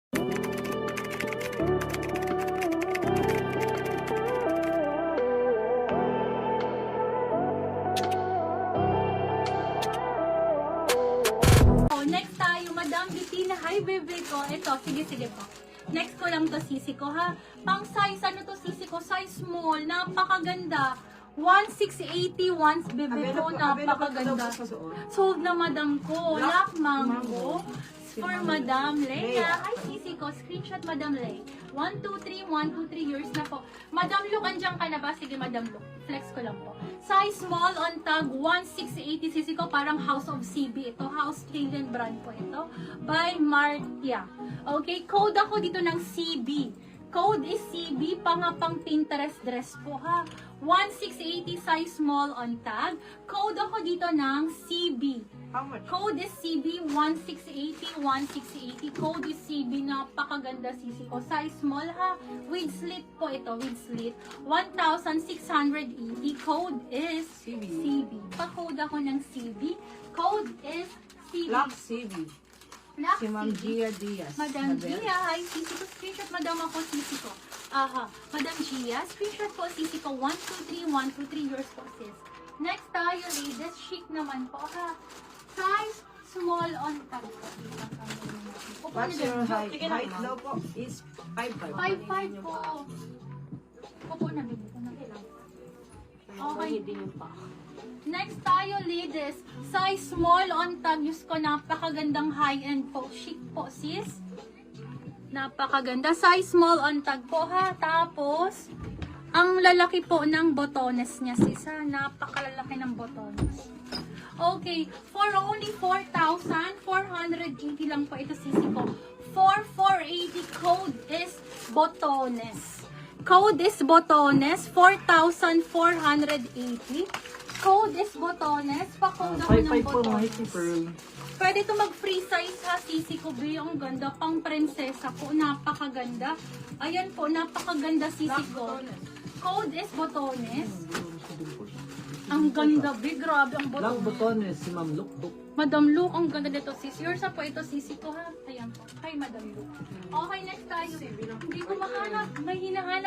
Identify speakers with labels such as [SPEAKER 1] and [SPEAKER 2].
[SPEAKER 1] Next tayo, Madam Bettina. Hi, bebe ko. Ito, sige po. Next ko lang to sisi ko, ha. Pang size, ano to sisi ko? Size small. Napakaganda. 1,680 once, bebe ko. Napakaganda. Sold na, Madam ko. Lock mango. For Madam Leia. Hi, sisi ko. Screenshot, Madam Leia. 1, 2, 3, 1, 2, 3 years na po. Madam Look, andyan ka na ba? Sige, Madam Look. Flex ko lang po. Size small on tag 1,680 cc ko. Parang House of CB. Ito, House Hayden brand po ito. By Martia. Okay, code ako dito ng CB. Code is CB, pang Pinterest dress po, ha. 1,680 size small on tag. Code ako dito ng CB.
[SPEAKER 2] How much?
[SPEAKER 1] Code is CB 1,680, 1,680. Code is CB, napakaganda sisi ko. Size small, ha. With slit po ito, with slit. 1,680. Code is CB. Pa-code ako ng CB. Code is CB.
[SPEAKER 2] Lock CB.
[SPEAKER 1] Lock
[SPEAKER 2] Si Ma'am
[SPEAKER 1] CB.
[SPEAKER 2] Gia Diaz.
[SPEAKER 1] Madam Gia, hi, sisi ko. Screenshot, Madam ako, sisi ko. Aha, Madam Gia, screenshot po, sisi ko. 1, 2, 3, 1, 2, 3 yours po, sis. Next tayo, ladies, chic naman po, ha. Size small on tag po.
[SPEAKER 2] What's your height? Height daw po is 5'5".
[SPEAKER 1] 5'5 po. Opo na, baby. Okay. Next tayo, ladies. Size small on tag. Use ko, napakagandang high-end po. Chic po, sis. Napakaganda. Size small on tag po, ha. Tapos, ang lalaki po ng botones niya, sis, ha. Napakalalaki ng botones. Okay. For only 4,480 lang po ito, sisi ko. 4,480. Code is botones. Code is botones. 4,480. Code is botones. Pa-code ako ng botones. Pwede ito mag-free size, ha, sisi ko, be. Ang ganda. Pang prinsesa po. Napakaganda. Ayan po, napakaganda, sisi ko. Code is botones. Ang ganda, be. Grabe ang
[SPEAKER 3] Lang
[SPEAKER 1] botones.
[SPEAKER 3] botones si Ma'am Look.
[SPEAKER 1] Madam Luke, ang ganda nito, sis. Yours na po ito, sisi ko, ha. Ayan po. Hi, Madam Luke. Okay, next tayo. Hindi ko mahanap. May hinahanap.